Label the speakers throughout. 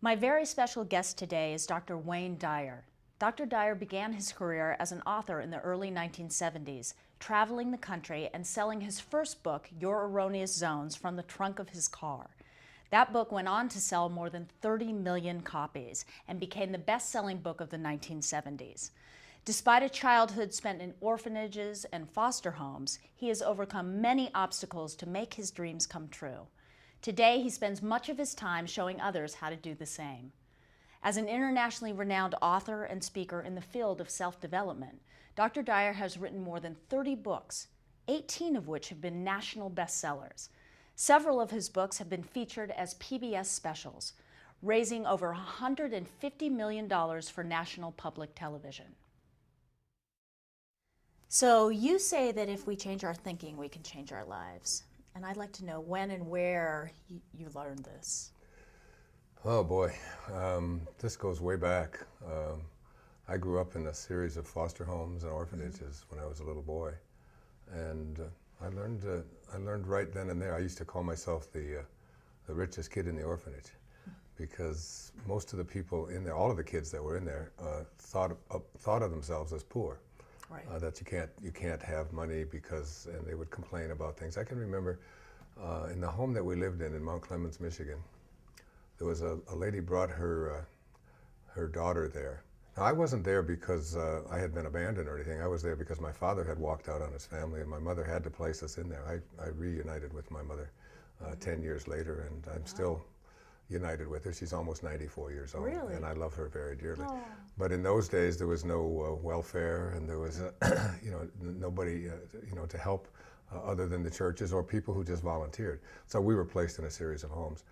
Speaker 1: My very special guest today is Dr. Wayne Dyer. Dr. Dyer began his career as an author in the early 1970s, traveling the country and selling his first book, Your Erroneous Zones, from the trunk of his car. That book went on to sell more than 30 million copies and became the best-selling book of the 1970s. Despite a childhood spent in orphanages and foster homes, he has overcome many obstacles to make his dreams come true. Today, he spends much of his time showing others how to do the same. As an internationally renowned author and speaker in the field of self-development, Dr. Dyer has written more than 30 books, 18 of which have been national bestsellers. Several of his books have been featured as PBS specials, raising over $150 million for national public television. So you say that if we change our thinking, we can change our lives. And I'd like to know when and where you learned this.
Speaker 2: Oh boy, this goes way back. I grew up in a series of foster homes and orphanages when I was a little boy, and I learned right then and there. I used to call myself the richest kid in the orphanage, because most of the people in there, all of the kids that were in there, thought of themselves as poor. Right. That you can't have money because, and they would complain about things. I can remember in the home that we lived in Mount Clemens, Michigan, there was a lady brought her daughter there. Now, I wasn't there because I had been abandoned or anything. I was there because my father had walked out on his family, and my mother had to place us in there. I reunited with my mother 10 years later, and I'm still united with her. She's almost 94 years old,
Speaker 1: really?
Speaker 2: And I love her very dearly.
Speaker 1: Oh.
Speaker 2: But in those days, there was no welfare, and there was nobody to help other than the churches or people who just volunteered. So we were placed in a series of homes.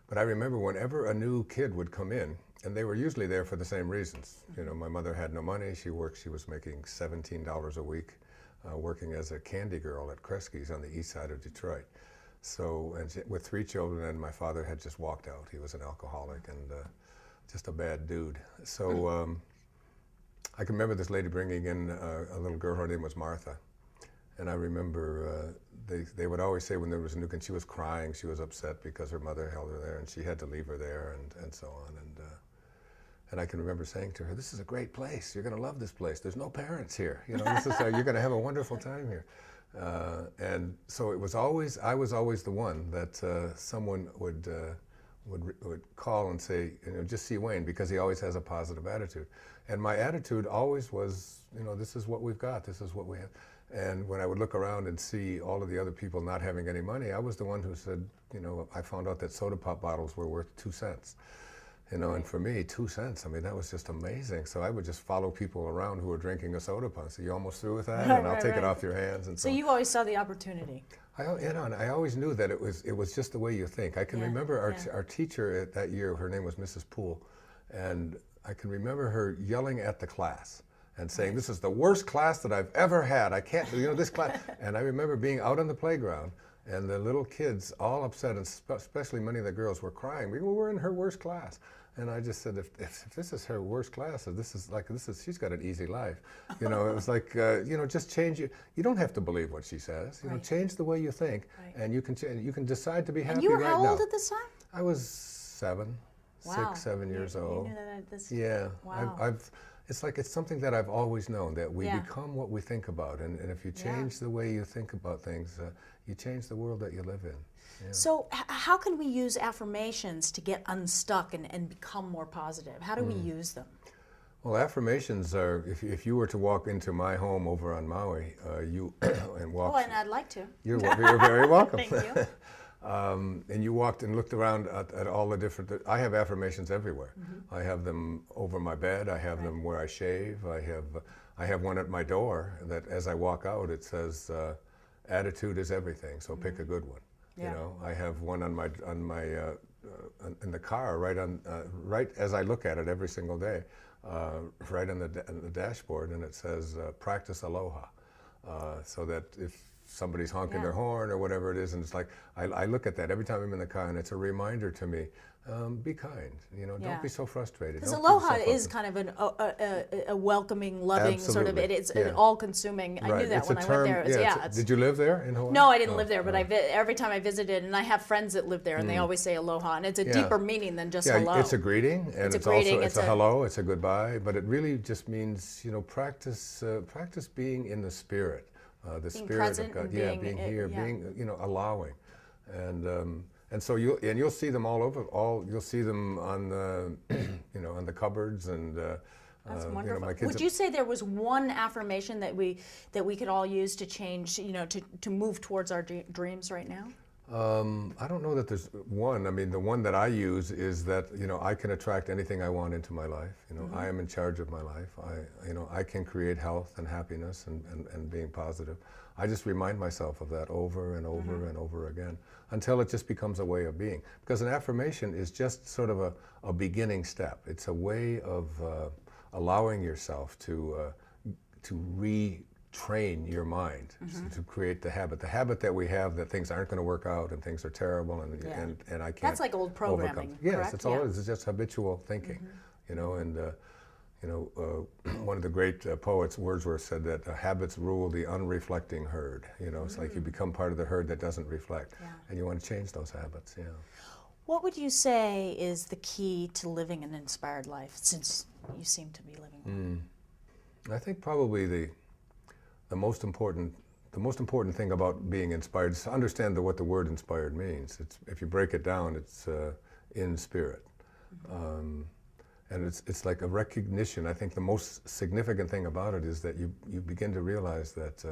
Speaker 2: But I remember whenever a new kid would come in, and they were usually there for the same reasons. You know, my mother had no money. She was making $17 a week, working as a candy girl at Kresge's on the east side of Detroit. So, with 3 children, and my father had just walked out. He was an alcoholic and just a bad dude. So I can remember this lady bringing in a little girl. Her name was Martha. And I remember they would always say when there was a new kid, she was crying, she was upset because her mother held her there and she had to leave her there and so on. And I can remember saying to her, "This is a great place. You're going to love this place. There's no parents here. You know, you're going to have a wonderful time here." And so I was always the one that someone would call and say, "Just see Wayne," because he always has a positive attitude. And my attitude always was, this is what we've got. This is what we have. And when I would look around and see all of the other people not having any money, I was the one who said, I found out that soda pop bottles were worth 2 cents. And for me, 2 cents, I mean, that was just amazing. So I would just follow people around who were drinking a soda pop. So you almost through with that? And I'll take it off your hands. And
Speaker 1: so you always saw the opportunity.
Speaker 2: And I always knew that it was just the way you think. I can remember our teacher that year, her name was Mrs. Poole, and I can remember her yelling at the class and saying, "This is the worst class that I've ever had. I can't, this class." And I remember being out on the playground, and the little kids all upset, and especially many of the girls were crying. We were in her worst class. And I just said, if this is her worst class, she's got an easy life. It was like, just change it. You don't have to believe what she says. Change the way you think, and you can decide to be happy right now.
Speaker 1: And you were how old at this time?
Speaker 2: I was 7 years old.
Speaker 1: You knew that this.
Speaker 2: Yeah.
Speaker 1: Wow.
Speaker 2: It's something that I've always known, that we become what we think about, and if you change the way you think about things, you change the world that you live in. Yeah.
Speaker 1: So how can we use affirmations to get unstuck and become more positive? How do we use them?
Speaker 2: Well, affirmations are, if you were to walk into my home over on Maui, and walk...
Speaker 1: Oh, and I'd like to.
Speaker 2: You're very welcome.
Speaker 1: Thank you.
Speaker 2: And you walked and looked around at all the different... I have affirmations everywhere. I have them over my bed. I have them where I shave. I have one at my door that as I walk out, it says, "Attitude is everything, so pick a good one."
Speaker 1: Yeah.
Speaker 2: I have one on my in the car right as I look at it every single day, right on the dashboard, and it says, "Practice aloha," so that if somebody's honking
Speaker 1: Yeah.
Speaker 2: their horn or whatever it is, and it's like, I look at that every time I'm in the car, and it's a reminder to me, be kind,
Speaker 1: Yeah.
Speaker 2: don't be so frustrated.
Speaker 1: Because
Speaker 2: Don't beat
Speaker 1: aloha
Speaker 2: yourself
Speaker 1: is
Speaker 2: up.
Speaker 1: kind of a welcoming, loving sort of,
Speaker 2: Absolutely.
Speaker 1: it's
Speaker 2: Yeah.
Speaker 1: an all-consuming. I knew
Speaker 2: Right.
Speaker 1: that
Speaker 2: It's
Speaker 1: when
Speaker 2: a
Speaker 1: I
Speaker 2: term,
Speaker 1: went there. It was,
Speaker 2: it's did you live there in Hawaii?
Speaker 1: No, I didn't
Speaker 2: Oh,
Speaker 1: live there, but
Speaker 2: oh.
Speaker 1: every time I visited, and I have friends that live there, and they always say aloha, and it's a
Speaker 2: Yeah.
Speaker 1: deeper meaning than just
Speaker 2: Yeah,
Speaker 1: hello.
Speaker 2: it's a greeting, and
Speaker 1: a
Speaker 2: it's
Speaker 1: greeting,
Speaker 2: also
Speaker 1: it's
Speaker 2: a
Speaker 1: a-
Speaker 2: hello, it's a goodbye, but it really just means practice being in the spirit, the
Speaker 1: Being
Speaker 2: spirit
Speaker 1: present
Speaker 2: of God.
Speaker 1: and
Speaker 2: Yeah,
Speaker 1: being,
Speaker 2: being here,
Speaker 1: yeah.
Speaker 2: being allowing, and so you'll see them all over. You'll see them on the on the cupboards and.
Speaker 1: That's wonderful.
Speaker 2: My kids
Speaker 1: Would you say there was one affirmation that we could all use to change, to move towards our dreams right now?
Speaker 2: I don't know that there's one. I mean, the one that I use is that I can attract anything I want into my life. I am in charge of my life. I can create health and happiness and being positive. I just remind myself of that over and over and over again until it just becomes a way of being. Because an affirmation is just sort of a beginning step. It's a way of allowing yourself to retrain your mind to create the habit that we have that things aren't going to work out and things are terrible and I can't.
Speaker 1: That's like old programming,
Speaker 2: overcome. Yes,
Speaker 1: correct?
Speaker 2: it's all. It's just habitual thinking, one of the great poets, Wordsworth, said that habits rule the unreflecting herd. It's like you become part of the herd that doesn't reflect, and you want to change those habits. Yeah.
Speaker 1: What would you say is the key to living an inspired life, since you seem to be living one?
Speaker 2: I think probably the most important thing about being inspired is to understand what the word inspired means. If you break it down, it's in spirit. And it's like a recognition. I think the most significant thing about it is that you begin to realize that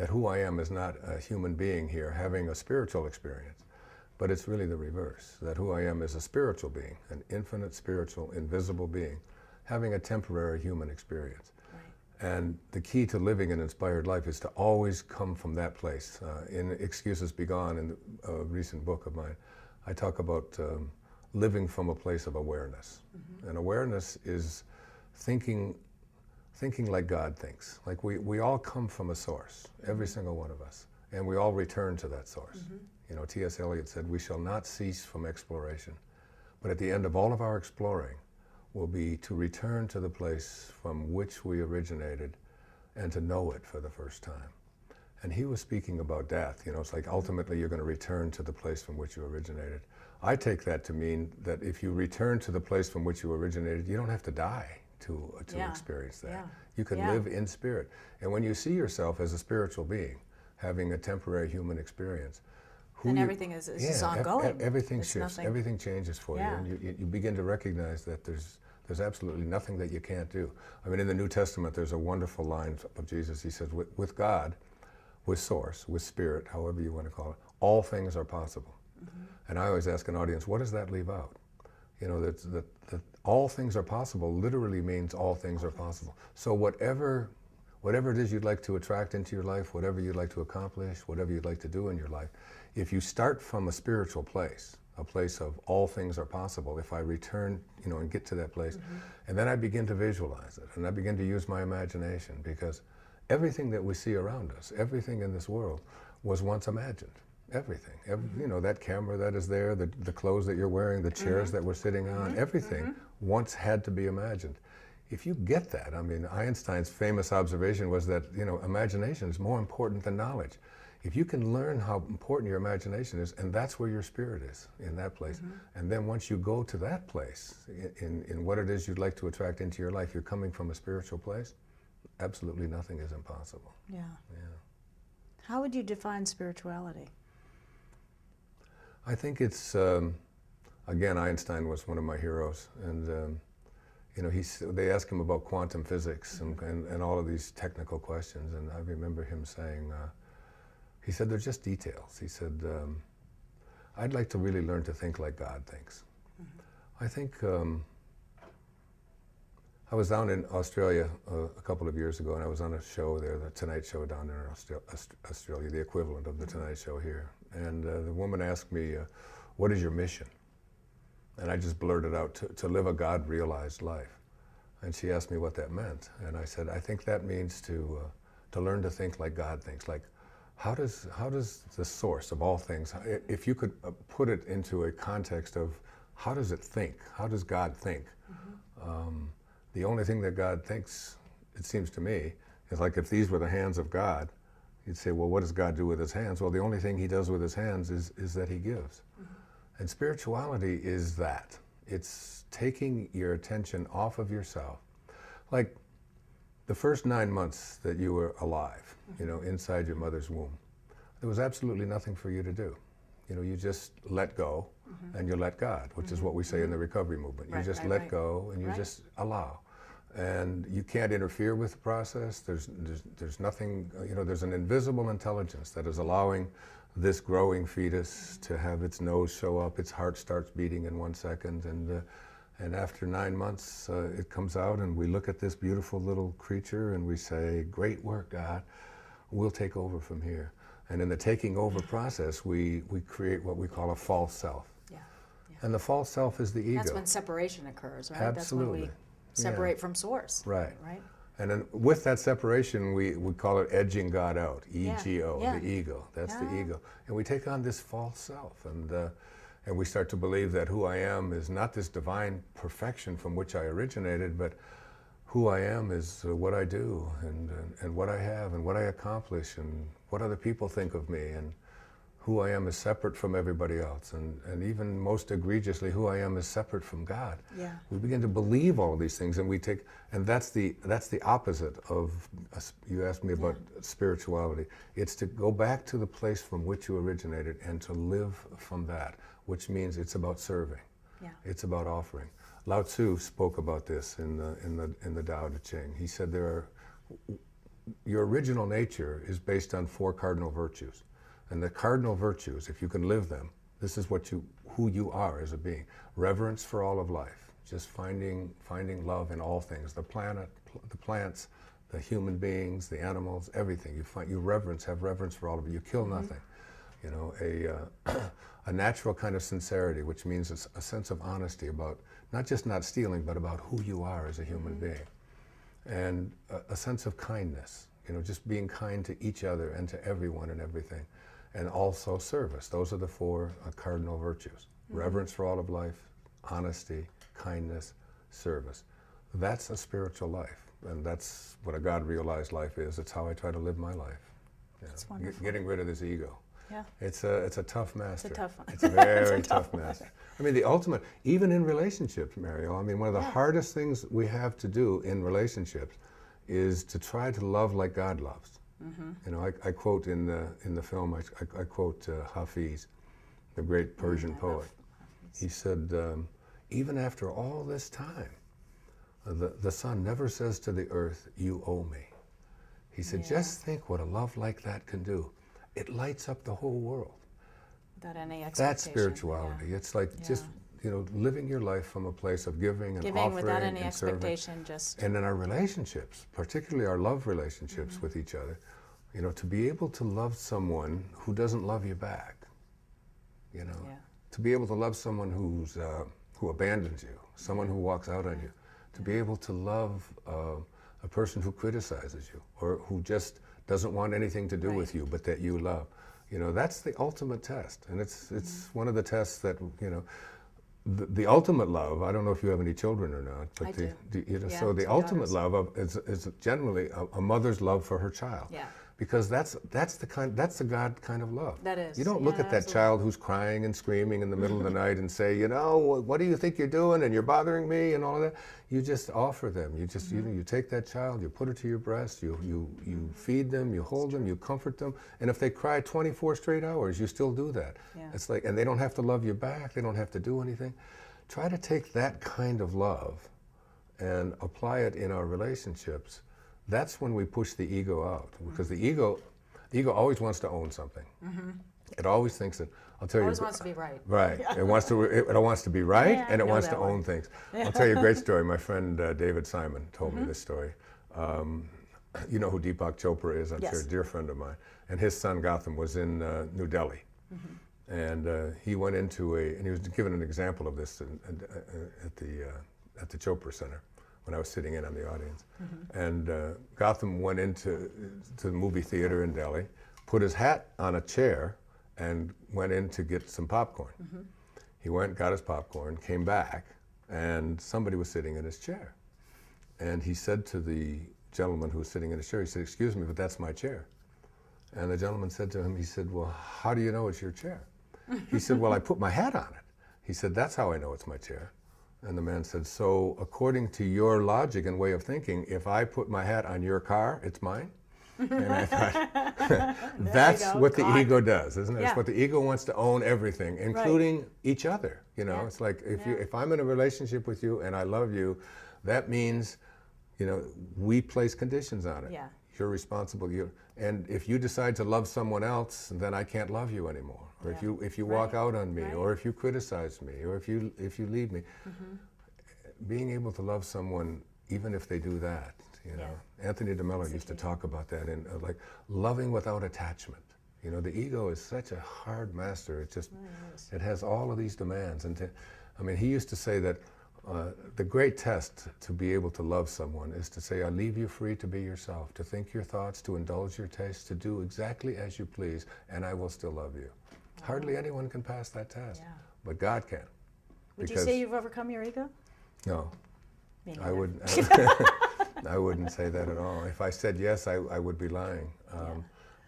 Speaker 2: who I am is not a human being here having a spiritual experience, but it's really the reverse. That who I am is a spiritual being, an infinite spiritual, invisible being, having a temporary human experience. Right. And the key to living an inspired life is to always come from that place. In Excuses Be Gone, in a recent book of mine, I talk about living from a place of awareness. And awareness is thinking like God thinks. Like we all come from a source, every single one of us, and we all return to that source. T.S. Eliot said, "We shall not cease from exploration, but at the end of all of our exploring will be to return to the place from which we originated and to know it for the first time." And he was speaking about death. It's like ultimately you're going to return to the place from which you originated. I take that to mean that if you return to the place from which you originated, you don't have to die to experience that.
Speaker 1: Yeah.
Speaker 2: You can live in spirit. And when you see yourself as a spiritual being, having a temporary human experience,
Speaker 1: and everything is ongoing.
Speaker 2: Everything
Speaker 1: It's
Speaker 2: shifts.
Speaker 1: nothing.
Speaker 2: Everything changes for you, and you begin to recognize that there's absolutely nothing that you can't do. I mean, in the New Testament, there's a wonderful line of Jesus. He says, with God, with Source, with Spirit, however you want to call it, all things are possible. And I always ask an audience, what does that leave out? That all things are possible literally means all things are possible. So whatever it is you'd like to attract into your life, whatever you'd like to accomplish, whatever you'd like to do in your life, if you start from a spiritual place, a place of all things are possible, if I return, and get to that place, and then I begin to visualize it, and I begin to use my imagination, because everything that we see around us, everything in this world, was once imagined. Everything, that camera that is there, the clothes that you're wearing, the chairs that we're sitting on, everything once had to be imagined. If you get that, I mean, Einstein's famous observation was that, imagination is more important than knowledge. If you can learn how important your imagination is, and that's where your spirit is, in that place, and then once you go to that place, in what it is you'd like to attract into your life, you're coming from a spiritual place, absolutely nothing is impossible.
Speaker 1: Yeah. How would you define spirituality?
Speaker 2: I think it's, again, Einstein was one of my heroes, and they asked him about quantum physics and all of these technical questions, and I remember him saying, he said, they're just details. He said, I'd like to really learn to think like God thinks. I think, I was down in Australia a couple of years ago, and I was on a show there, the Tonight Show down there in Australia, the equivalent of the Tonight Show here. And the woman asked me, what is your mission? And I just blurted out, to live a God-realized life. And she asked me what that meant. And I said, I think that means to learn to think like God thinks, like how does the source of all things, if you could put it into a context of how does it think? How does God think? The only thing that God thinks, it seems to me, is like if these were the hands of God, you'd say, well, what does God do with his hands? Well, the only thing he does with his hands is that he gives. And spirituality is that. It's taking your attention off of yourself. Like the first 9 months that you were alive, you know, inside your mother's womb, there was absolutely nothing for you to do. You know, you just let go and you let God, which is what we say in the recovery movement. You just let go and you just allow. And you can't interfere with the process. There's nothing, you know, there's an invisible intelligence that is allowing this growing fetus to have its nose show up, its heart starts beating in 1 second, and after 9 months it comes out and we look at this beautiful little creature and we say, great work, God, we'll take over from here. And in the taking over process, we create what we call a false self. Yeah. Yeah. And the false self is the ego.
Speaker 1: That's when separation occurs, right?
Speaker 2: Absolutely.
Speaker 1: That's when we separate from source.
Speaker 2: Right.
Speaker 1: Right.
Speaker 2: And then with that separation, we call it edging God out, E-G-O, the ego. That's the ego. And we take on this false self, and we start to believe that who I am is not this divine perfection from which I originated, but who I am is what I do, and what I have, and what I accomplish, and what other people think of me, and who I am is separate from everybody else, and even most egregiously, who I am is separate from God. Yeah. We begin to believe all of these things, and we take, and that's the opposite of, you asked me about spirituality. It's to go back to the place from which you originated and to live from that, which means it's about serving. Yeah. It's about offering. Lao Tzu spoke about this in the Tao Te Ching. He said your original nature is based on 4 cardinal virtues. And the cardinal virtues, if you can live them, this is who you are as a being. Reverence for all of life, just finding love in all things, the planet, the plants, the human beings, the animals, everything. You have reverence for all of it. You kill nothing. You know, a natural kind of sincerity, which means a sense of honesty about not just not stealing, but about who you are as a human being. And a sense of kindness, you know, just being kind to each other and to everyone and everything. And also service. Those are the 4 cardinal virtues. Reverence for all of life, honesty, kindness, service. That's a spiritual life. And that's what a God-realized life is. It's how I try to live my life.
Speaker 1: That's wonderful.
Speaker 2: Getting rid of this ego.
Speaker 1: Yeah.
Speaker 2: It's a tough master.
Speaker 1: It's a tough one.
Speaker 2: It's a very tough master. I mean, the ultimate, even in relationships, Mariel, I mean, one of the hardest things we have to do in relationships is to try to love like God loves. You know, I quote in the film, I quote Hafiz, the great Persian poet. He said, even after all this time, the sun never says to the earth, you owe me. He said, just think what a love like that can do. It lights up the whole world.
Speaker 1: Without any expectation.
Speaker 2: That's spirituality. It's like just, you know, living your life from a place of giving and offering
Speaker 1: without any
Speaker 2: and
Speaker 1: expectation,
Speaker 2: serving. And in our relationships, particularly our love relationships with each other, you know, to be able to love someone who doesn't love you back, you know, to be able to love someone who abandons you, someone who walks out on you, to be able to love a person who criticizes you or who just doesn't want anything to do with you, but that you love. You know, that's the ultimate test, and it's one of the tests that, you know, the ultimate love. I don't know if you have any children or not, but
Speaker 1: I do.
Speaker 2: You know, so the ultimate love is generally a mother's love for her child. Yeah. Because that's the God kind of love.
Speaker 1: That is.
Speaker 2: You don't look at that child who's crying and screaming in the middle of the night and say, you know, what do you think you're doing, and you're bothering me and all of that. You just offer them. You just you know, you take that child, you put it to your breast, you feed them, you hold them, you comfort them, and if they cry 24 straight hours, you still do that. Yeah. It's like, and they don't have to love you back. They don't have to do anything. Try to take that kind of love and apply it in our relationships. That's when we push the ego out, because the ego always wants to own something. It always thinks that, I'll tell you. It always
Speaker 1: wants to be right.
Speaker 2: Right. It wants to be right, and it wants to own things. I'll tell you a great story. My friend David Simon told me this story. You know who Deepak Chopra is, I'm sure, a dear friend of mine. And his son Gotham was in New Delhi. And he went into and he was given an example of this at the Chopra Center, when I was sitting in on the audience. And Gotham went into the movie theater in Delhi put his hat on a chair, and went in to get some popcorn. He went, got his popcorn, came back, and somebody was sitting in his chair. And he said to the gentleman who was sitting in his chair, he said, "Excuse me, but that's my chair." And the gentleman said to him, he said, "Well, how do you know it's your chair?" He said, "Well, I put my hat on it." He said, "That's how I know it's my chair." And the man said, "So according to your logic and way of thinking, if I put my hat on your car, it's mine?" And I thought, that's what the ego does, isn't it?
Speaker 1: Yeah.
Speaker 2: It's what the ego wants to own everything, including each other. You know, it's like if I'm in a relationship with you and I love you, that means, you know, we place conditions on it.
Speaker 1: Yeah.
Speaker 2: You're responsible. And if you decide to love someone else, then I can't love you anymore. Or if you walk out on me, or if you criticize me, or if you leave me, being able to love someone, even if they do that, you know. Anthony DeMello used to talk about that in like loving without attachment. You know, the ego is such a hard master. It just it has all of these demands. And I mean, he used to say that the great test to be able to love someone is to say, "I leave you free to be yourself, to think your thoughts, to indulge your tastes, to do exactly as you please, and I will still love you." Hardly anyone can pass that test, but God can.
Speaker 1: Would you say you've overcome your ego?
Speaker 2: No,
Speaker 1: Me
Speaker 2: I
Speaker 1: neither.
Speaker 2: wouldn't. I wouldn't say that at all. If I said yes, I would be lying. I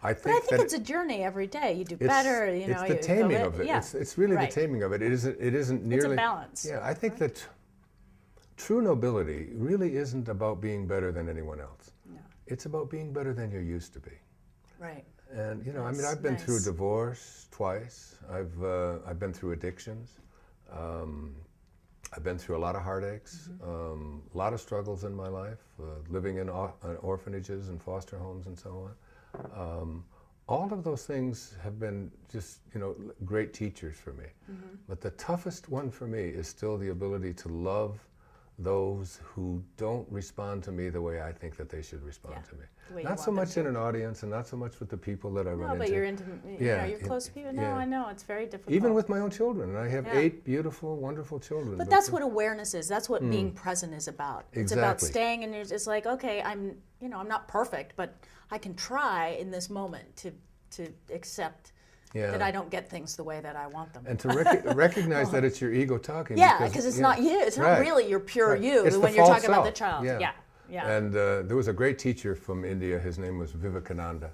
Speaker 1: But I
Speaker 2: think
Speaker 1: think
Speaker 2: that
Speaker 1: it's a journey every day. You do better, you know.
Speaker 2: it's the
Speaker 1: you
Speaker 2: taming
Speaker 1: build
Speaker 2: of it.
Speaker 1: Yeah.
Speaker 2: It's really the taming of it. It isn't nearly.
Speaker 1: It's a balance.
Speaker 2: Yeah, I think that true nobility really isn't about being better than anyone else.
Speaker 1: No.
Speaker 2: It's about being better than you used to be.
Speaker 1: Right.
Speaker 2: And you know, I mean,
Speaker 1: Nice,
Speaker 2: I've been through
Speaker 1: nice.
Speaker 2: divorce twice. I've been through addictions. I've been through a lot of heartaches, a lot of struggles in my life, living in orphanages and foster homes and so on. All of those things have been just, you know, great teachers for me. But the toughest one for me is still the ability to love those who don't respond to me the way I think that they should respond to me.
Speaker 1: The way you
Speaker 2: Not so
Speaker 1: want them
Speaker 2: much
Speaker 1: to.
Speaker 2: in an audience and not so much with the people that I run
Speaker 1: No,
Speaker 2: into.
Speaker 1: but you're intimate.
Speaker 2: Yeah,
Speaker 1: You're close to people. No,
Speaker 2: yeah.
Speaker 1: I know it's very difficult.
Speaker 2: Even with my own children. And I have
Speaker 1: Yeah.
Speaker 2: 8 beautiful, wonderful children.
Speaker 1: But that's what awareness is. That's what being present is about. It's about
Speaker 2: Exactly.
Speaker 1: staying and it's like, okay, I'm not perfect, but I can try in this moment to accept that I don't get things the way that I want them.
Speaker 2: And to recognize that it's your ego talking.
Speaker 1: Yeah, because it's not you. It's not really your pure you
Speaker 2: It's
Speaker 1: when
Speaker 2: the
Speaker 1: you're
Speaker 2: false
Speaker 1: talking about the
Speaker 2: self.
Speaker 1: child.
Speaker 2: Yeah.
Speaker 1: Yeah.
Speaker 2: And there was a great teacher from India. His name was Vivekananda.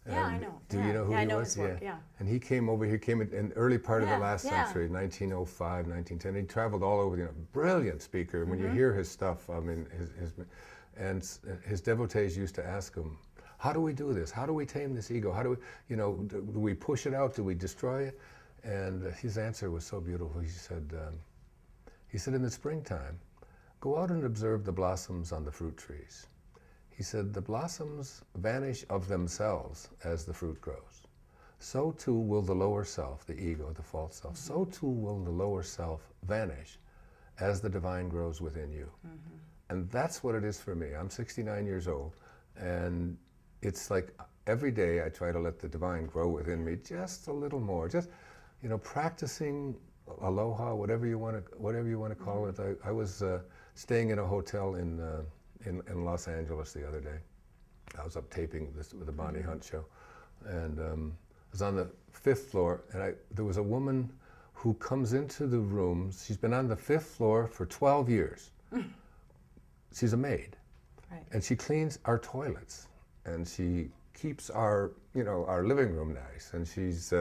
Speaker 1: Yeah, I
Speaker 2: And
Speaker 1: know.
Speaker 2: Do you know who
Speaker 1: I
Speaker 2: he
Speaker 1: know
Speaker 2: was?
Speaker 1: his work, yeah.
Speaker 2: And he came over. He came in the early part of the last
Speaker 1: yeah.
Speaker 2: century, 1905, 1910. He traveled all over. You know, brilliant speaker. When you hear his stuff, I mean, his devotees used to ask him, "How do we do this? How do we tame this ego? How do we, you know, do we push it out? Do we destroy it?" And his answer was so beautiful. He said, "In the springtime, go out and observe the blossoms on the fruit trees." He said, "The blossoms vanish of themselves as the fruit grows. So too will the lower self, the ego, the false self, so too will the lower self vanish as the divine grows within you." And that's what it is for me. I'm 69 years old, and it's like every day I try to let the divine grow within me just a little more. Just, you know, practicing aloha, whatever you want to call it. I was staying in a hotel in Los Angeles the other day. I was up taping this with the Bonnie Hunt show, and I was on the 5th floor, and there was a woman who comes into the rooms. She's been on the 5th floor for 12 years. She's a maid, and she cleans our toilets, and she keeps our living room nice, and she's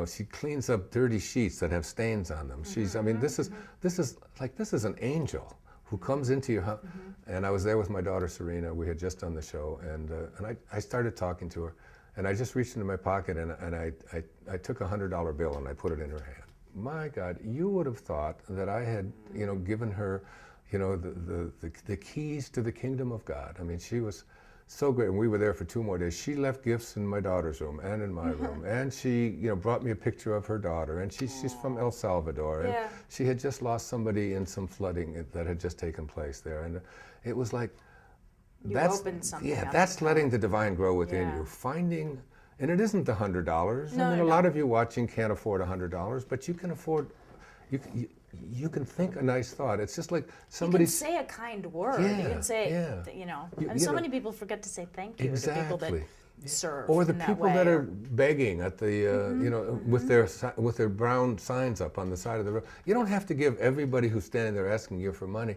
Speaker 2: she cleans up dirty sheets that have stains on them. I mean, this is an angel who comes into your house. And I was there with my daughter Serena. We had just done the show, and I started talking to her, and I just reached into my pocket and I took a $100 bill and I put it in her hand. My God, you would have thought that I had given her the keys to the kingdom of God. I mean, she was so great, and we were there for 2 more days. She left gifts in my daughter's room and in my room, and she brought me a picture of her daughter, and she's from El Salvador, and she had just lost somebody in some flooding that had just taken place there, and it was like
Speaker 1: opened something up
Speaker 2: that's
Speaker 1: inside.
Speaker 2: letting the divine grow within you, finding. And it isn't the $100.
Speaker 1: No,
Speaker 2: I mean,
Speaker 1: no.
Speaker 2: a lot of you watching can't afford $100, but you can afford. You can think a nice thought. It's just like
Speaker 1: You
Speaker 2: somebody
Speaker 1: can say a kind word. You can say, and so many people forget to say thank you to people that serve.
Speaker 2: Or the
Speaker 1: in that
Speaker 2: people
Speaker 1: way,
Speaker 2: that are
Speaker 1: or-
Speaker 2: begging at the, you know, with their brown signs up on the side of the road. You don't have to give everybody who's standing there asking you for money,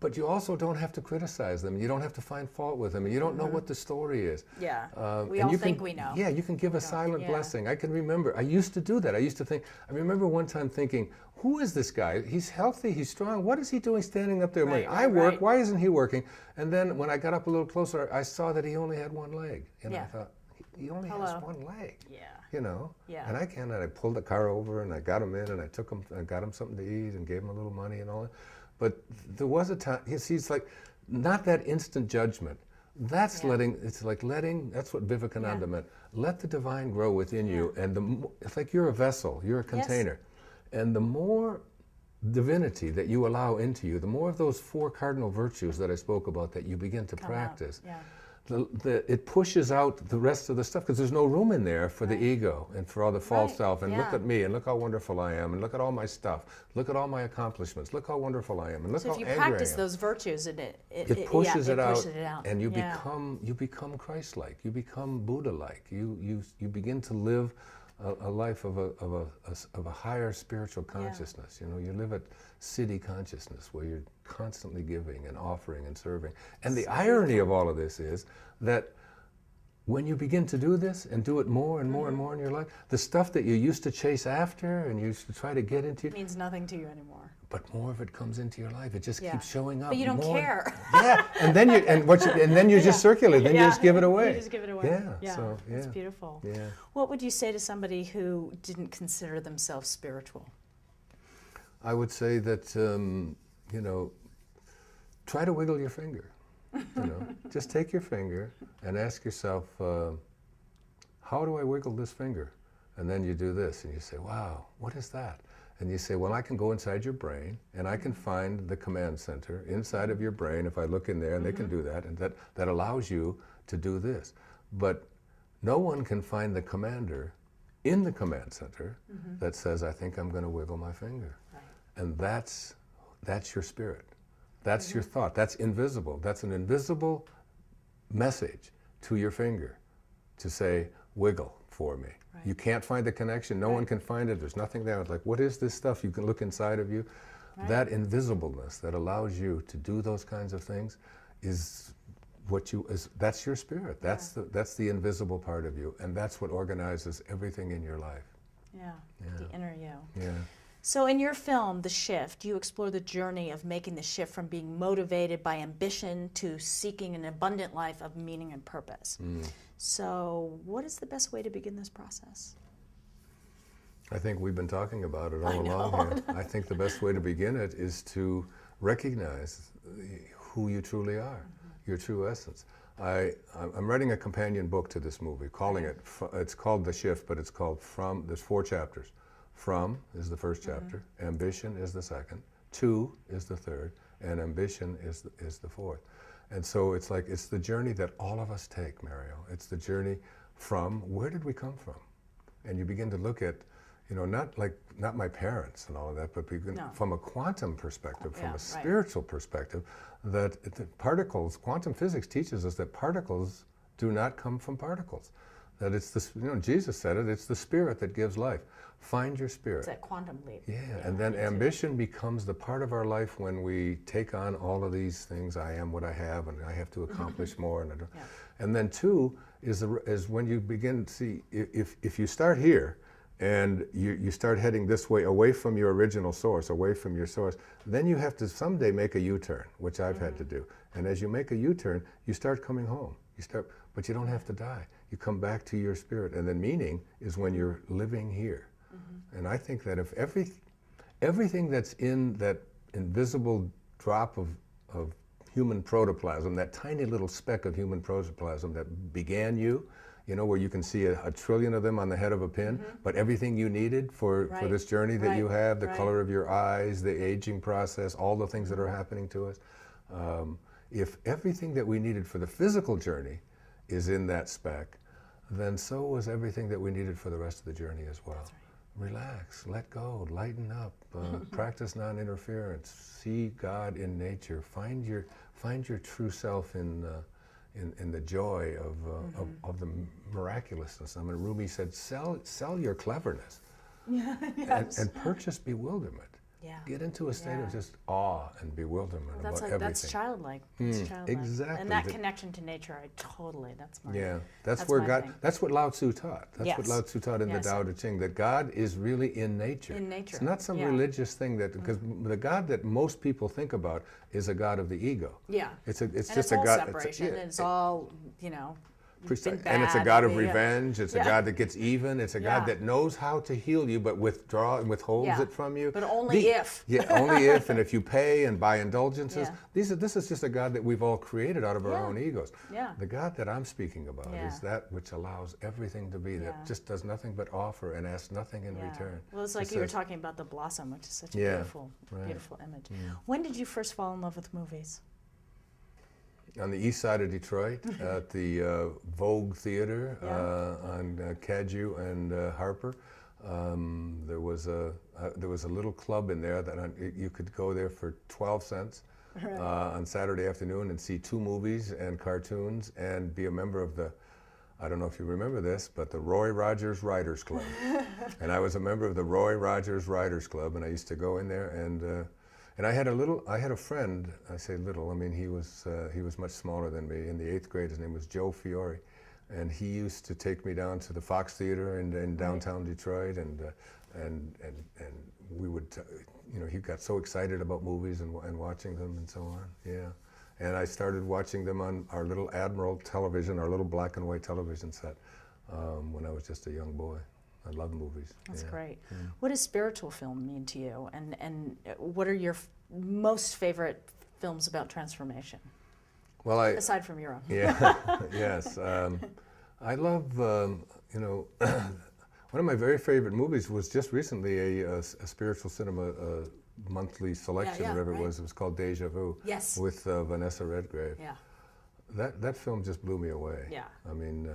Speaker 2: but you also don't have to criticize them. You don't have to find fault with them. And you don't know what the story is.
Speaker 1: Yeah, we
Speaker 2: and
Speaker 1: all
Speaker 2: you
Speaker 1: think
Speaker 2: can,
Speaker 1: we know.
Speaker 2: Yeah, you can give a silent
Speaker 1: yeah.
Speaker 2: blessing. I can remember, I used to do that. I used to think, I remember one time thinking, who is this guy? He's healthy, he's strong. What is he doing standing up there?
Speaker 1: Right,
Speaker 2: I work,
Speaker 1: right.
Speaker 2: why isn't he working? And then when I got up a little closer, I saw that he only had one leg. And
Speaker 1: Yeah.
Speaker 2: I thought, he only
Speaker 1: Hello.
Speaker 2: has one leg.
Speaker 1: Yeah.
Speaker 2: You know?
Speaker 1: Yeah.
Speaker 2: And I pulled the car over and I got him in and I took him, I got him something to eat and gave him a little money and all that. But there was a time, he's like, not that instant judgment. That's it's like letting, that's what Vivekananda meant. Let the divine grow within you, and it's like you're a vessel, you're a container. And the more divinity that you allow into you, the more of those 4 cardinal virtues that I spoke about that you begin to practice, it pushes out the rest of the stuff, because there's no room in there for the ego and for all the false self, and look at me, and look how wonderful I am, and look at all my stuff, look at all my accomplishments, look how wonderful I am, and look how angry I am.
Speaker 1: So if you practice those virtues, and
Speaker 2: it pushes it out, and you
Speaker 1: become
Speaker 2: become Christ-like, you become Buddha-like, you begin to live a life of a higher spiritual consciousness. You know, you live at city consciousness, where you're constantly giving and offering and serving. And the irony of all of this is that when you begin to do this and do it more and more and more in your life, the stuff that you used to chase after and you used to try to get into,
Speaker 1: it means nothing to you anymore.
Speaker 2: But more of it comes into your life. It just keeps showing up.
Speaker 1: But you don't
Speaker 2: more.
Speaker 1: care.
Speaker 2: And then you just circulate. Then you just give it away.
Speaker 1: You just give it away.
Speaker 2: Yeah. So
Speaker 1: That's beautiful.
Speaker 2: Yeah.
Speaker 1: What would you say to somebody who didn't consider themselves spiritual?
Speaker 2: I would say that you know, try to wiggle your finger. You know, just take your finger and ask yourself, how do I wiggle this finger? And then you do this, and you say, wow, what is that? And you say, well, I can go inside your brain, and I can find the command center inside of your brain if I look in there, and they can do that, and that allows you to do this. But no one can find the commander in the command center that says, I think I'm going to wiggle my finger. Right. And that's your spirit. That's your thought. That's invisible. That's an invisible message to your finger to say, wiggle for me. Right. You can't find the connection. No one can find it. There's nothing there. It's like, what is this stuff? You can look inside of you. Right. That invisibleness that allows you to do those kinds of things is that's your spirit. That's the invisible part of you, and that's what organizes everything in your life.
Speaker 1: Yeah. The inner you.
Speaker 2: Yeah.
Speaker 1: So in your film, The Shift, you explore the journey of making the shift from being motivated by ambition to seeking an abundant life of meaning and purpose. So what is the best way to begin this process?
Speaker 2: I think we've been talking about it all along here. I think the best way to begin it is to recognize who you truly are, your true essence. I'm writing a companion book to this movie, it's called The Shift, but it's called there's 4 chapters. From is the first chapter, ambition is the second, to is the third, and ambition is the fourth. And so it's the journey that all of us take, Mario. It's the journey from, where did we come from? And you begin to look at, you know, not my parents and all of that, but from a quantum perspective, from a spiritual perspective, that particles, quantum physics teaches us that particles do not come from particles. That it's Jesus said it, it's the spirit that gives life. Find your spirit.
Speaker 1: It's that quantum leap.
Speaker 2: Yeah, and then ambition becomes the part of our life when we take on all of these things. I am what I have, and I have to accomplish more. And then 2 is when you begin to see, if you start here, and you start heading this way, away from your original source, away from your source, then you have to someday make a U-turn, which I've had to do. And as you make a U-turn, you start coming home. But you don't have to die. You come back to your spirit, and then meaning is when you're living here. And I think that if everything that's in that invisible drop of human protoplasm, that tiny little speck of human protoplasm that began you, you know, where you can see a trillion of them on the head of a pin, but everything you needed for this journey that you have, the color of your eyes, the aging process, all the things that are happening to us, if everything that we needed for the physical journey is in that speck, then so was everything that we needed for the rest of the journey as well. Relax, let go, lighten up, practice non-interference, see God in nature, find your true self in in the joy of the miraculousness. I mean, Rumi said, sell your cleverness
Speaker 1: Yes.
Speaker 2: and purchase bewilderment.
Speaker 1: Yeah.
Speaker 2: Get into a state of just awe and bewilderment about
Speaker 1: That's like,
Speaker 2: everything.
Speaker 1: that's childlike. It's childlike.
Speaker 2: Exactly.
Speaker 1: And that connection to nature, that's my
Speaker 2: that's where
Speaker 1: my
Speaker 2: God.
Speaker 1: thing.
Speaker 2: That's what Lao Tzu taught. That's what
Speaker 1: Yes.
Speaker 2: Lao Tzu taught in the Tao Te Ching. That God is really in nature.
Speaker 1: In nature.
Speaker 2: It's not some religious thing that because the God that most people think about is a God of the ego.
Speaker 1: Yeah.
Speaker 2: It's
Speaker 1: And
Speaker 2: just
Speaker 1: all
Speaker 2: a God.
Speaker 1: separation. It's all,
Speaker 2: And it's a God of revenge. It's a
Speaker 1: Yeah.
Speaker 2: God that gets even. It's a God
Speaker 1: Yeah.
Speaker 2: that knows how to heal you, but withholds it from you.
Speaker 1: But only if.
Speaker 2: Yeah, only if, and if you pay and buy indulgences.
Speaker 1: Yeah.
Speaker 2: This is just a God that we've all created out of our own egos.
Speaker 1: Yeah.
Speaker 2: The God that I'm speaking about is that which allows everything to be, that just does nothing but offer and asks nothing in return.
Speaker 1: Well, it's like
Speaker 2: It
Speaker 1: you were
Speaker 2: says-
Speaker 1: talking about the blossom, which is such a beautiful, beautiful image. When did you first fall in love with movies?
Speaker 2: On the east side of Detroit, at the Vogue Theater on Cadju and Harper, there was a little club in there that you could go there for 12 cents on Saturday afternoon and see 2 movies and cartoons and be a member of the, I don't know if you remember this, but the Roy Rogers Writers Club. And I was a member of the Roy Rogers Writers Club, and I used to go in there and I had a friend, I say little, I mean he was much smaller than me. In the 8th grade, his name was Joe Fiore, and he used to take me down to the Fox Theater in downtown Detroit, and we would, he got so excited about movies and watching them and so on, And I started watching them on our little Admiral television, our little black and white television set, when I was just a young boy. I love movies.
Speaker 1: That's great. What does spiritual film mean to you? And what are your most favorite films about transformation?
Speaker 2: Well,
Speaker 1: aside from your own.
Speaker 2: Yes. I love, one of my very favorite movies was just recently a spiritual cinema monthly selection, whatever it was. It was called Deja Vu.
Speaker 1: Yes.
Speaker 2: With Vanessa Redgrave.
Speaker 1: Yeah.
Speaker 2: That film just blew me away.
Speaker 1: Yeah.
Speaker 2: I mean,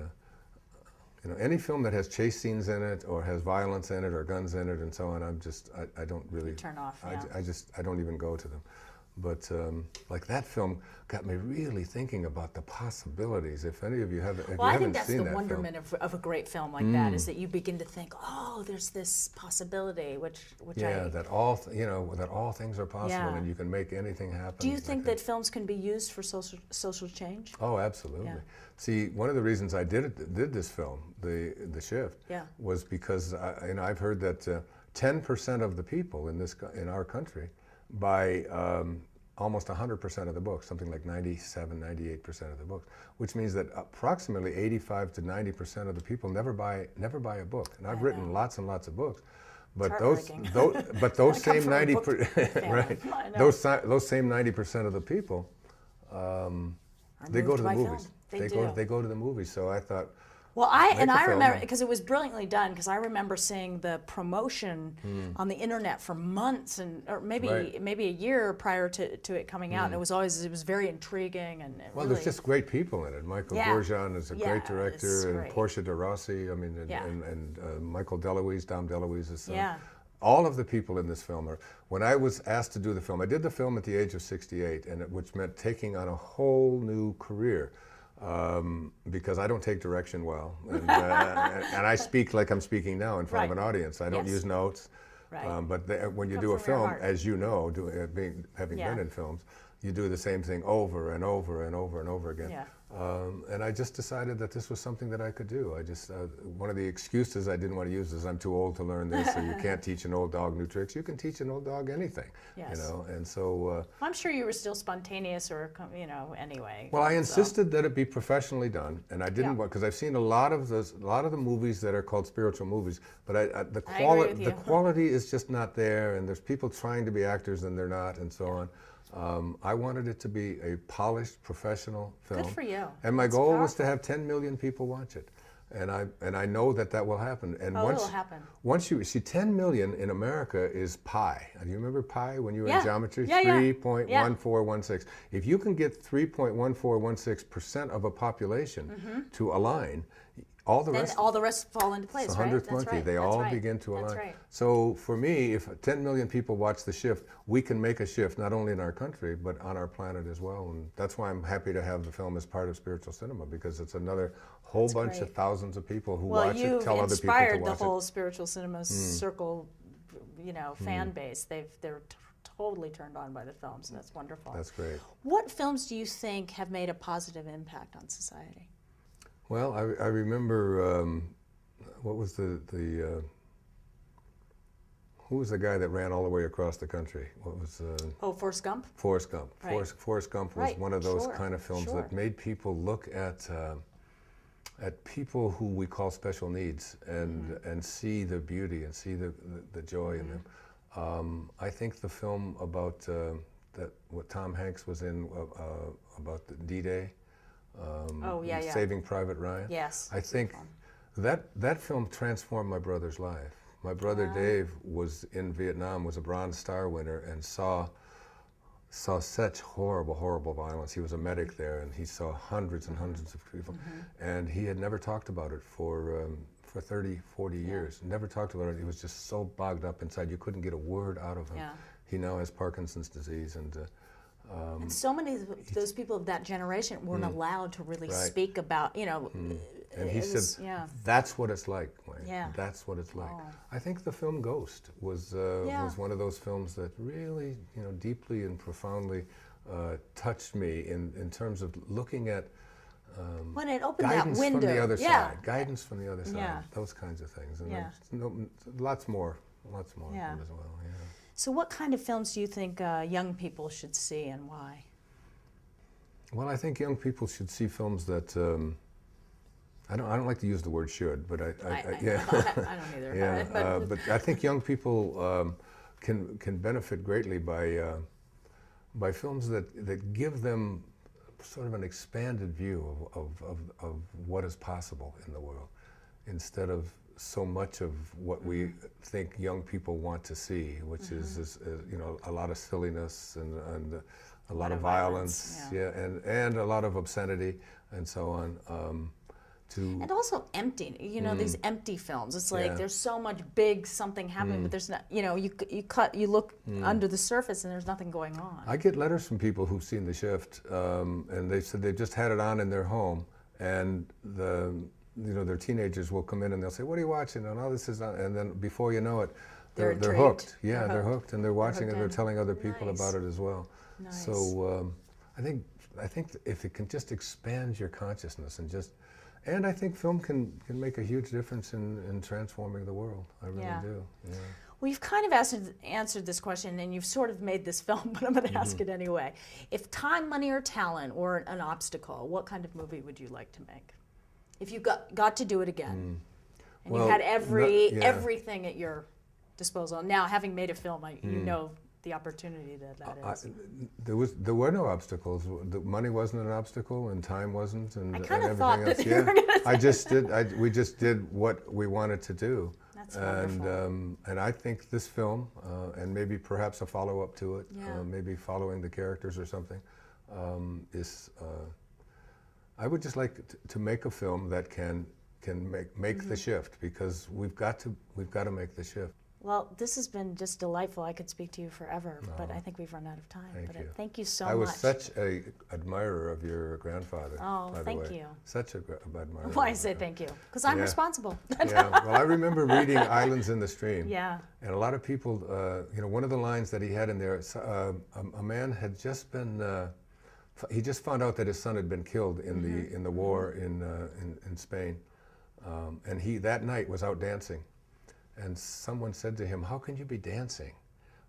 Speaker 2: any film that has chase scenes in it or has violence in it or guns in it and so on, I don't really
Speaker 1: turn off.
Speaker 2: I don't even go to them. But like that film got me really thinking about the possibilities. If any of you haven't, if you haven't seen that film.
Speaker 1: I think that's the wonderment of a great film like that, is that you begin to think, oh, there's this possibility, which
Speaker 2: that all things are possible and you can make anything happen.
Speaker 1: Do you think that films can be used for social change?
Speaker 2: Oh, absolutely. Yeah. See, one of the reasons I did this film, The Shift, was because I've heard that 10% of the people in our country buy almost 100% of the books, something like 97, 98% of the books, which means that approximately 85 to 90% of the people never buy a book. And I've written lots and lots of books, but those same 90%, right? Those same 90% of the people, they go to the movies. They go to the movies. So I thought.
Speaker 1: Well, I remember, because it was brilliantly done, because I remember seeing the promotion on the internet for months, or maybe a year prior to it coming out, and it was very intriguing and
Speaker 2: well, there's just great people in it. Michael Bourgeon is a great director, and Portia de Rossi, and Michael DeLuise, Dom DeLuise's son. Yeah. All of the people in this film are. When I was asked to do the film, I did the film at the age of 68, which meant taking on a whole new career. Because I don't take direction well, and I speak like I'm speaking now in front of an audience. I don't use notes, but when you do a film, as you know, having been in films, you do the same thing over and over and over and over again. Yeah. And I just decided that this was something that I could do. One of the excuses I didn't want to use is I'm too old to learn this, or you can't teach an old dog new tricks. You can teach an old dog anything, and so.
Speaker 1: I'm sure you were still spontaneous, or anyway.
Speaker 2: Well, I insisted that it be professionally done, and I didn't want, because I've seen a lot of the movies that are called spiritual movies, but the quality is just not there, and there's people trying to be actors and they're not, and so on. I wanted it to be a polished, professional film.
Speaker 1: Good for you.
Speaker 2: And my goal was to have 10 million people watch it. And I know that will happen. And
Speaker 1: it'll happen.
Speaker 2: Once you see 10 million in America is pi. Do you remember pi when you were in geometry?
Speaker 1: Yeah,
Speaker 2: 3.1416. If you can get 3.1416% of a population to align, all the
Speaker 1: Then
Speaker 2: rest,
Speaker 1: all the rest fall into place,
Speaker 2: the
Speaker 1: right?
Speaker 2: 100th
Speaker 1: That's
Speaker 2: monkey,
Speaker 1: right.
Speaker 2: they
Speaker 1: That's
Speaker 2: all
Speaker 1: right.
Speaker 2: begin to align.
Speaker 1: That's right.
Speaker 2: So for me, if 10 million people watch The Shift, we can make a shift not only in our country, but on our planet as well. And that's why I'm happy to have the film as part of spiritual cinema, because it's another whole bunch of thousands of people who watch it, tell other people to
Speaker 1: Well, you've
Speaker 2: watch
Speaker 1: inspired the whole
Speaker 2: it.
Speaker 1: spiritual cinema circle, fan base. They're totally turned on by the film, so that's wonderful.
Speaker 2: That's great.
Speaker 1: What films do you think have made a positive impact on society?
Speaker 2: Well, I remember, what was who was the guy that ran all the way across the country? What was
Speaker 1: Forrest Gump?
Speaker 2: Forrest Gump.
Speaker 1: Right.
Speaker 2: Forrest Gump was one of those kind of films
Speaker 1: Sure.
Speaker 2: that made people look at people who we call special needs and see the beauty and see the joy in them. I think the film about what Tom Hanks was in about the D-Day, Saving Private Ryan.
Speaker 1: Yes.
Speaker 2: I think that film transformed my brother's life. My brother Dave was in Vietnam, was a Bronze Star winner, and saw such horrible violence. He was a medic there, and he saw hundreds and hundreds of people, and he had never talked about it for 30, 40 years. Never talked about it. He was just so bogged up inside, you couldn't get a word out of him.
Speaker 1: Yeah.
Speaker 2: He now has Parkinson's disease, and
Speaker 1: so many of those people of that generation weren't allowed to really speak about,
Speaker 2: And he said, that's what it's like, Wayne.
Speaker 1: Yeah.
Speaker 2: That's what it's like. I think the film Ghost was one of those films that really, deeply and profoundly touched me in terms of looking at
Speaker 1: when it opened that
Speaker 2: guidance
Speaker 1: window.
Speaker 2: from the other side. Guidance from the other side.
Speaker 1: Yeah.
Speaker 2: Those kinds of things. And lots more as well. Yeah.
Speaker 1: So what kind of films do you think young people should see, and why?
Speaker 2: Well, I think young people should see films that I don't like to use the word should, but I
Speaker 1: don't either.
Speaker 2: Yeah, but I think young people can benefit greatly by films that give them sort of an expanded view of what is possible in the world, instead of so much of what we think young people want to see, which is a lot of silliness and a lot of violence, and a lot of obscenity and so on. And
Speaker 1: also empty, these empty films. It's like there's so much big something happening, but there's not. You look under the surface and there's nothing going on.
Speaker 2: I get letters from people who've seen The Shift, and they said they've just had it on in their home, and their teenagers will come in and they'll say, "What are you watching?" And all this is on, and then before you know it, they're hooked. Yeah, they're hooked, and they're watching it. They're telling other people about it as well.
Speaker 1: Nice.
Speaker 2: So I think if it can just expand your consciousness and I think film can make a huge difference in transforming the world. I really do. Yeah.
Speaker 1: Well, you've kind of answered this question, and you've sort of made this film, but I'm going to ask it anyway. If time, money, or talent were an obstacle, what kind of movie would you like to make? If you got to do it again, and you had everything at your disposal. Now, having made a film, you know the opportunity that is.
Speaker 2: There were no obstacles. The money wasn't an obstacle, and time wasn't, and
Speaker 1: I kind of
Speaker 2: everything
Speaker 1: thought
Speaker 2: else.
Speaker 1: that you were going to
Speaker 2: We just did what we wanted to do.
Speaker 1: That's wonderful.
Speaker 2: And I think this film, and maybe perhaps a follow-up to it, maybe following the characters or something, I would just like to make a film that can make the shift, because we've got to make the shift.
Speaker 1: Well, this has been just delightful. I could speak to you forever, but I think we've run out of time. Thank you so much.
Speaker 2: I was such an admirer of your grandfather.
Speaker 1: Oh,
Speaker 2: by the
Speaker 1: thank
Speaker 2: way.
Speaker 1: you.
Speaker 2: Such an admirer.
Speaker 1: Why say thank you? Because I'm responsible.
Speaker 2: Yeah. Well, I remember reading Islands in the Stream.
Speaker 1: Yeah.
Speaker 2: And a lot of people, one of the lines that he had in there, a man had just been. He just found out that his son had been killed in the war in Spain, and he that night was out dancing. And someone said to him, "How can you be dancing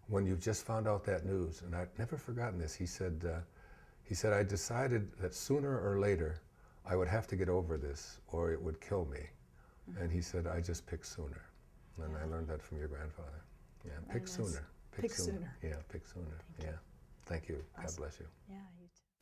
Speaker 2: when you've just found out that news?" And I've never forgotten this. He said, "I decided that sooner or later I would have to get over this, or it would kill me." And he said, "I just picked sooner." And I learned that from your grandfather. Yeah, pick sooner.
Speaker 1: Pick sooner.
Speaker 2: Yeah, pick sooner. Thank you. God bless you.
Speaker 1: Yeah. You too.